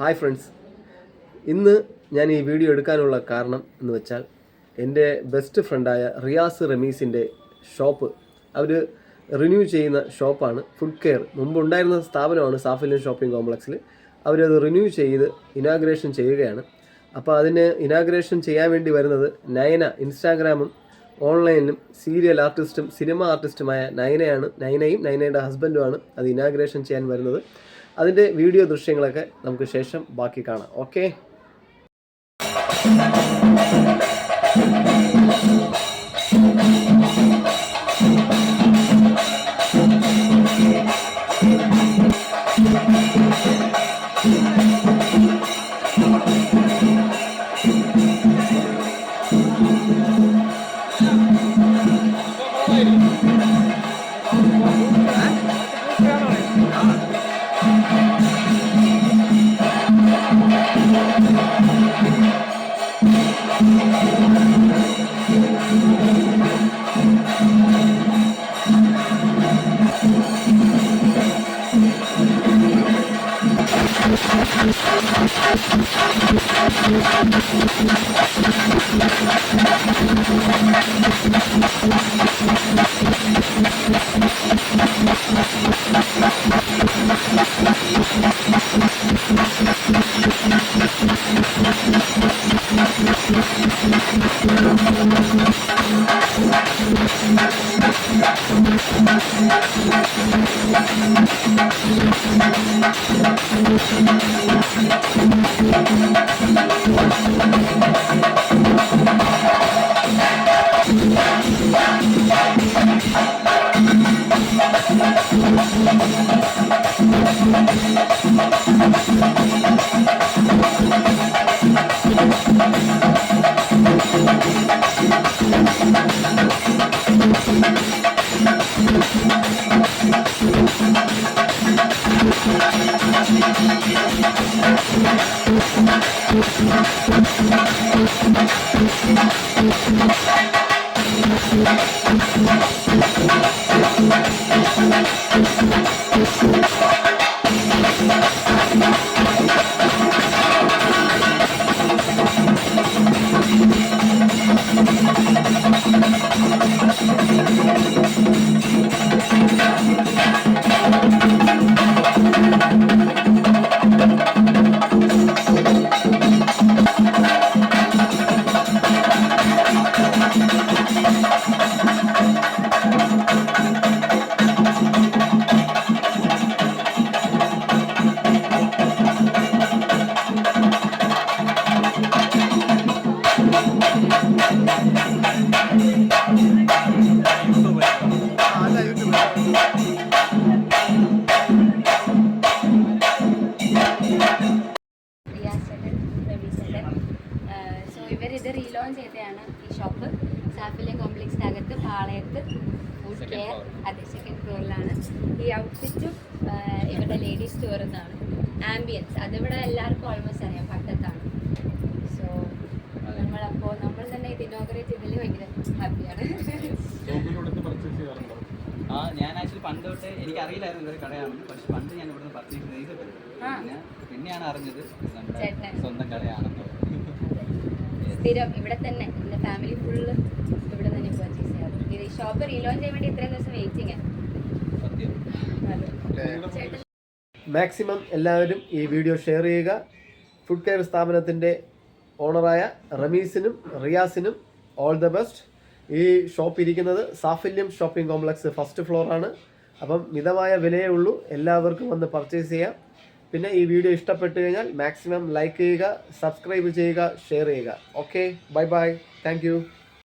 Hi friends, ഇന്ന് ഞാൻ ഈ വീഡിയോ എടുക്കാനുള്ള കാരണം എന്ന് വെച്ചാൽ എൻ്റെ ബെസ്റ്റ് ഫ്രണ്ടായ റിയാസ് റമീസിൻ്റെ ഷോപ്പ് അവർ റിന്യൂ ചെയ്യുന്ന ഷോപ്പാണ്. ഫുഡ് കെയർ മുമ്പുണ്ടായിരുന്ന സ്ഥാപനമാണ് സാഫല്യം ഷോപ്പിംഗ് കോംപ്ലക്സിൽ. അവരത് റിന്യൂ ചെയ്ത് ഇനാഗ്രേഷൻ ചെയ്യുകയാണ്. അപ്പോൾ അതിന് ഇനാഗ്രേഷൻ ചെയ്യാൻ വേണ്ടി വരുന്നത് നയന, ഇൻസ്റ്റാഗ്രാമും ഓൺലൈനിലും സീരിയൽ ആർട്ടിസ്റ്റും സിനിമ ആർട്ടിസ്റ്റുമായ നയനയാണ്. നയനയുടെ ഹസ്ബൻഡുമാണ് അത് ഇനാഗ്രേഷൻ ചെയ്യാൻ വരുന്നത്. അതിൻ്റെ വീഡിയോ ദൃശ്യങ്ങളൊക്കെ നമുക്ക് ശേഷം ബാക്കി കാണാം. ഓക്കെ. ഇവരിത് റീലോഞ്ച് ചെയ്തതാണ് ഈ ഷോപ്പ്. സാഫല്യം കോംപ്ലക്സിനകത്ത് പാളയത്ത് ഫുഡ് കെയർ, അതെ, സെക്കൻഡ് ഫ്ലോറിലാണ്. ഈ ഔട്ട്ഫിറ്റും ഇവരുടെ ലേഡീസ് സ്റ്റോറിൽ നിന്നാണ്. ആംബിയൻസ് അതിവിടെ എല്ലാവർക്കും ഓൾമോസ്റ്റ് അറിയാം, പട്ടത്താണ്. സോ നമ്മൾ തന്നെ ഇത് ഇനോഗ്രേറ്റ് ചെയ്തതിൽ ഭയങ്കര ഹാപ്പിയാണ്. ഞാൻ ആക്ച്വലി പണ്ട് തൊട്ട് എനിക്ക് അറിയില്ലായിരുന്നു ഇതൊരു കടയാണെന്ന്. പക്ഷെ പണ്ട് ഞാൻ ഇവിടുന്ന് പർച്ചേസ് ചെയ്തിട്ടുണ്ട്. പിന്നെയാണ് അറിഞ്ഞത് നമ്മുടെ സ്വന്തം കടയാണെന്ന്. സ്ഥിരം ഇവിടെ തന്നെ, എൻ്റെ ഫാമിലി ഫുള്ള് ഇവിടെ തന്നെ പർച്ചേസ് ചെയ്യാറ്. ഇത് ഈ ഷോപ്പ് റീലോഞ്ച് ചെയ്യാൻ വേണ്ടി ഇത്രയും ദിവസം വെയിറ്റിംഗ് ആണ്. മാക്സിമം എല്ലാവരും ഈ വീഡിയോ ഷെയർ ചെയ്യുക. ഫുഡ് കെയർ സ്ഥാപനത്തിൻ്റെ ഓണറായ റമീസിനും റിയാസിനും ഓൾ ദ ബെസ്റ്റ്. ഈ ഷോപ്പ് ഇരിക്കുന്നത് സാഫല്യം ഷോപ്പിംഗ് കോംപ്ലക്സ് ഫസ്റ്റ് ഫ്ലോറാണ്. അപ്പം മിതമായ വിലയേ ഉള്ളൂ, എല്ലാവർക്കും വന്ന് പർച്ചേസ് ചെയ്യാം. പിന്നെ ഈ വീഡിയോ ഇഷ്ടപ്പെട്ടു കഴിഞ്ഞാൽ മാക്സിമം ലൈക്ക് ചെയ്യുക, സബ്സ്ക്രൈബ് ചെയ്യുക, ഷെയർ ചെയ്യുക. Okay, bye bye, thank you.